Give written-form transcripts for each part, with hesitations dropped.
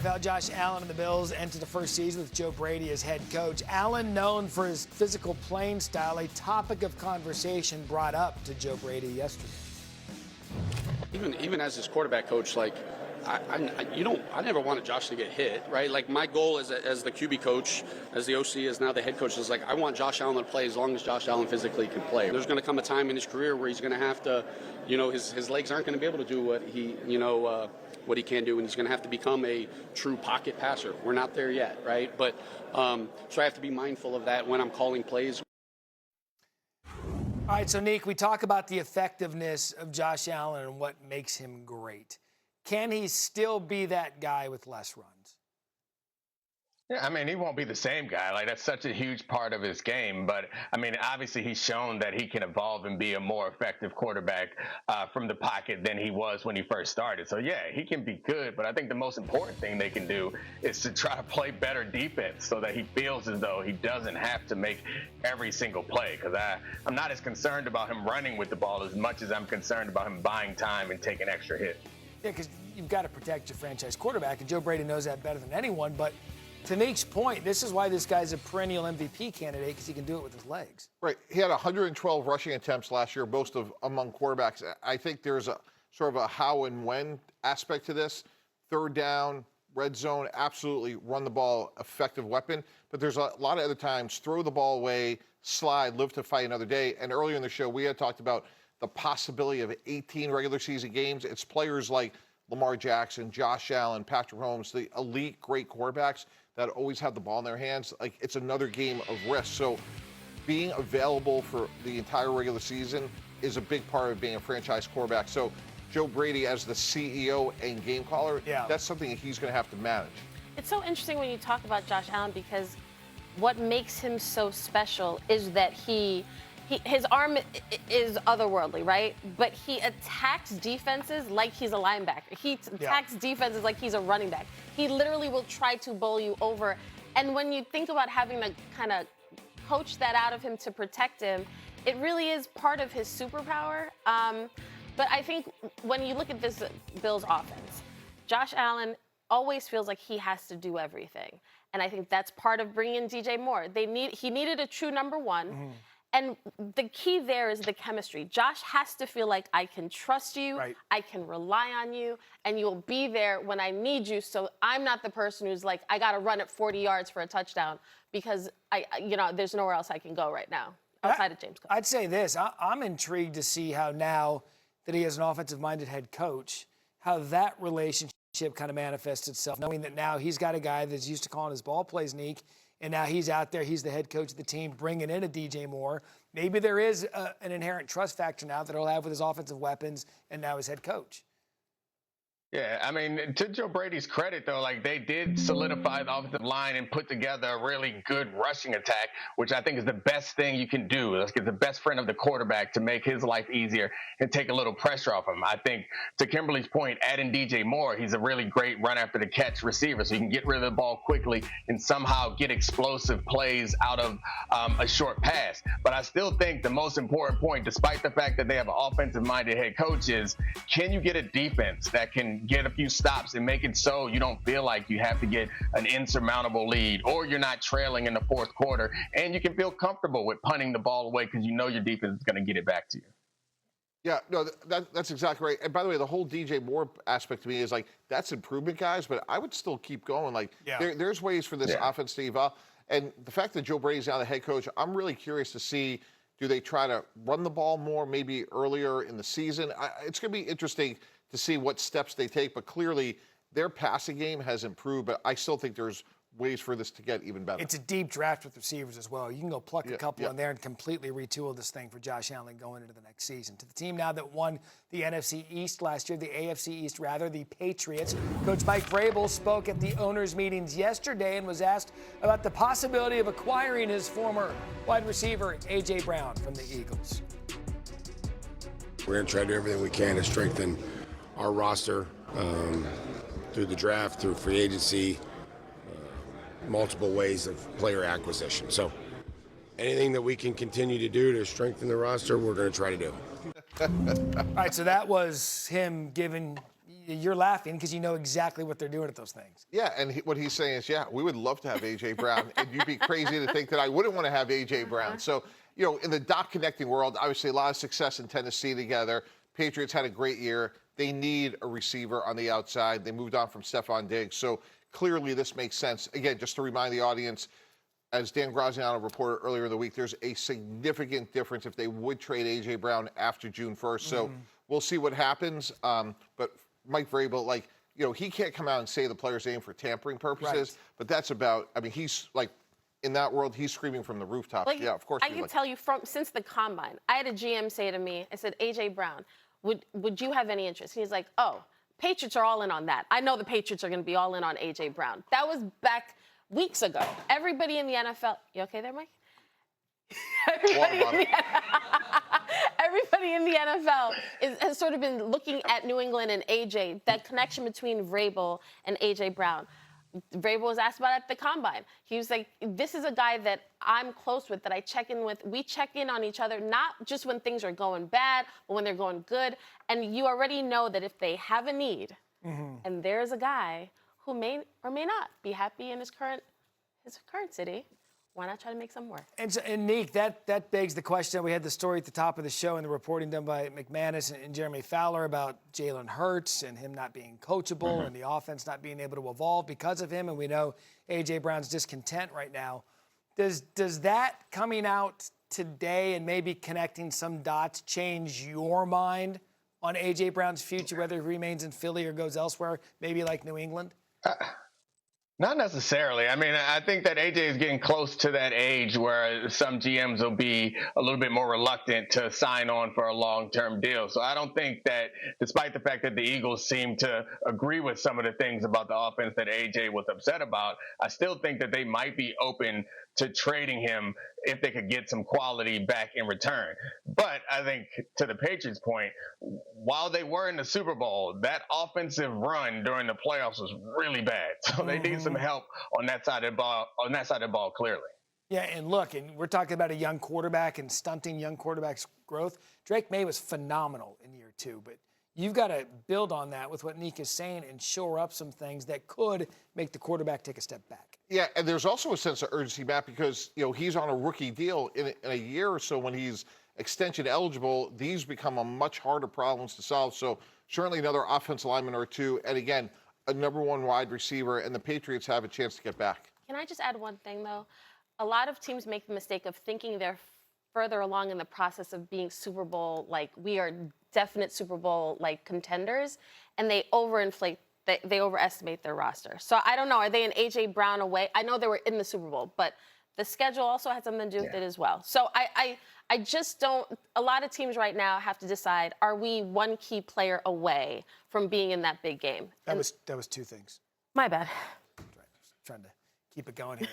Without Josh Allen and the Bills enter the first season with Joe Brady as head coach. Allen, known for his physical playing style, a topic of conversation brought up to Joe Brady yesterday. Even as his quarterback coach, like I never wanted Josh to get hit, right? Like my goal as the QB coach, as the OC, as now the head coach, is like I want Josh Allen to play as long as Josh Allen physically can play. There's going to come a time in his career where he's going to have to, his legs aren't going to be able to do what what he can do, and he's going to have to become a true pocket passer. We're not there yet, right? But so I have to be mindful of that when I'm calling plays. All right, so Nick, we talk about the effectiveness of Josh Allen and what makes him great. Can he still be that guy with less runs? Yeah, I mean, he won't be the same guy. Like, that's such a huge part of his game. But, I mean, obviously he's shown that he can evolve and be a more effective quarterback from the pocket than he was when he first started. So, yeah, he can be good. But I think the most important thing they can do is to try to play better defense so that he feels as though he doesn't have to make every single play. Because I'm not as concerned about him running with the ball as much as I'm concerned about him buying time and taking extra hits. Yeah, because you've got to protect your franchise quarterback, and Joe Brady knows that better than anyone. But to Nick's point, this is why this guy's a perennial MVP candidate, because he can do it with his legs. Right. He had 112 rushing attempts last year, most of among quarterbacks. I think there's a sort of a how and when aspect to this. Third down, red zone, absolutely run the ball, effective weapon. But there's a lot of other times, throw the ball away, slide, live to fight another day. And earlier in the show, we had talked about the possibility of 18 regular season games. It's players like Lamar Jackson, Josh Allen, Patrick Mahomes, the elite great quarterbacks that always have the ball in their hands. Like, it's another game of risk. So being available for the entire regular season is a big part of being a franchise quarterback. So Joe Brady, as the CEO and game caller, that's something that he's going to have to manage. It's so interesting when you talk about Josh Allen, because what makes him so special is that his arm is otherworldly, right? But he attacks defenses like he's a linebacker. He attacks defenses like he's a running back. He literally will try to bowl you over. And when you think about having to kind of coach that out of him to protect him, it really is part of his superpower. But I think when you look at this Bills offense, Josh Allen always feels like he has to do everything. And I think that's part of bringing in DJ Moore. He needed a true number one. Mm-hmm. And the key there is the chemistry. Josh has to feel like I can trust you, right. I can rely on you, and you'll be there when I need you. So I'm not the person who's like, I got to run it 40 yards for a touchdown because there's nowhere else I can go right now outside of James Cook. I'd say this. I'm intrigued to see how now that he has an offensive-minded head coach, how that relationship kind of manifests itself, knowing that now he's got a guy that's used to calling his ball plays, Neek, and now he's out there, he's the head coach of the team, bringing in a DJ Moore. Maybe there is an inherent trust factor now that he'll have with his offensive weapons and now his head coach. Yeah, I mean, to Joe Brady's credit, though, like, they did solidify the offensive line and put together a really good rushing attack, which I think is the best thing you can do. Let's get the best friend of the quarterback to make his life easier and take a little pressure off him. I think, to Kimberly's point, adding DJ Moore, he's a really great run after the catch receiver, so you can get rid of the ball quickly and somehow get explosive plays out of a short pass. But I still think the most important point, despite the fact that they have an offensive-minded head coach, is can you get a defense that can get a few stops and make it so you don't feel like you have to get an insurmountable lead, or you're not trailing in the fourth quarter, and you can feel comfortable with punting the ball away because you know your defense is going to get it back to you. Yeah, no, that's exactly right. And by the way, the whole DJ Moore aspect to me is like, that's improvement, guys, but I would still keep going. Like, there's ways for this offense to evolve. And the fact that Joe Brady's now the head coach, I'm really curious to see, do they try to run the ball more maybe earlier in the season? It's going to be interesting to see what steps they take, but clearly their passing game has improved, but I still think there's ways for this to get even better. It's a deep draft with receivers as well. You can go pluck a couple in there and completely retool this thing for Josh Allen going into the next season. To the team now that won the NFC East last year, the AFC East rather, the Patriots. Coach Mike Vrabel spoke at the owners' meetings yesterday and was asked about the possibility of acquiring his former wide receiver, A.J. Brown, from the Eagles. We're going to try to do everything we can to strengthen our roster through the draft, through free agency, multiple ways of player acquisition. So anything that we can continue to do to strengthen the roster, we're going to try to do. All right, so that was him giving you're laughing because you know exactly what they're doing at those things. Yeah, and what he's saying is, yeah, we would love to have A.J. Brown, and you'd be crazy to think that I wouldn't want to have A.J. Brown. So, you know, in the dot connecting world, obviously a lot of success in Tennessee together. Patriots had a great year. They need a receiver on the outside. They moved on from Stephon Diggs. So clearly this makes sense. Again, just to remind the audience, as Dan Graziano reported earlier in the week, there's a significant difference if they would trade A.J. Brown after June 1st. So we'll see what happens. But Mike Vrabel, like, you know, he can't come out and say the player's name for tampering purposes. Right. But that's about, I mean, he's like, in that world, he's screaming from the rooftops. Like, yeah, of course. I can tell you since the combine, I had a GM say to me, I said, A.J. Brown, would you have any interest? He's like, oh, Patriots are all in on that. I know the Patriots are going to be all in on A.J. Brown. That was back weeks ago. Everybody in the NFL, you okay there, Mike? Everybody in the NFL has sort of been looking at New England and A.J., that connection between Vrabel and A.J. Brown. Vrabel was asked about it at the combine. He was like, this is a guy that I'm close with, that I check in with. We check in on each other, not just when things are going bad, but when they're going good. And you already know that if they have a need, and there's a guy who may or may not be happy in his current city, why not try to make something work? And Nick, that begs the question. We had the story at the top of the show and the reporting done by McManus and Jeremy Fowler about Jalen Hurts and him not being coachable and the offense not being able to evolve because of him. And we know A.J. Brown's discontent right now. Does that coming out today and maybe connecting some dots change your mind on A.J. Brown's future, whether he remains in Philly or goes elsewhere, maybe like New England? Not necessarily. I mean, I think that AJ is getting close to that age where some GMs will be a little bit more reluctant to sign on for a long-term deal. So I don't think that, despite the fact that the Eagles seem to agree with some of the things about the offense that AJ was upset about, I still think that they might be open to trading him if they could get some quality back in return. But I think, to the Patriots' point, while they were in the Super Bowl, that offensive run during the playoffs was really bad. So they need some help on that side of the ball, clearly. Yeah, and look, and we're talking about a young quarterback and stunting young quarterbacks' growth. Drake May was phenomenal in year 2, but you've got to build on that with what Nick is saying and shore up some things that could make the quarterback take a step back. Yeah, and there's also a sense of urgency, Matt, because, you know, he's on a rookie deal in a year or so. When he's extension eligible, these become a much harder problems to solve. So certainly another offensive lineman or two, and again, a number 1 wide receiver, and the Patriots have a chance to get back. Can I just add one thing, though? A lot of teams make the mistake of thinking they're further along in the process of being Super Bowl, like we are definite Super Bowl like contenders, and they they overestimate their roster. So I don't know, are they an A.J. Brown away? I know they were in the Super Bowl, but the schedule also had something to do with it as well. So I just don't, a lot of teams right now have to decide, are we one key player away from being in that big game? That was 2 things. My bad. Trying to keep it going here.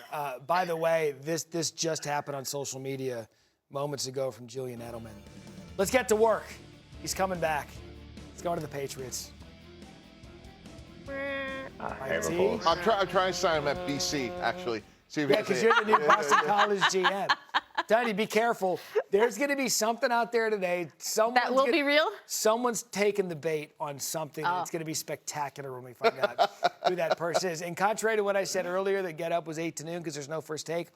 By the way, this just happened on social media moments ago from Julian Edelman. Let's get to work. He's coming back. He's going to the Patriots. I'm trying to sign him at BC, actually. See if because you're the new Boston College GM. Donnie, be careful. There's going to be something out there today. That will be real? Someone's taking the bait on something. And it's going to be spectacular when we find out who that person is. And contrary to what I said earlier, that Get Up was 8 to noon because there's no first take,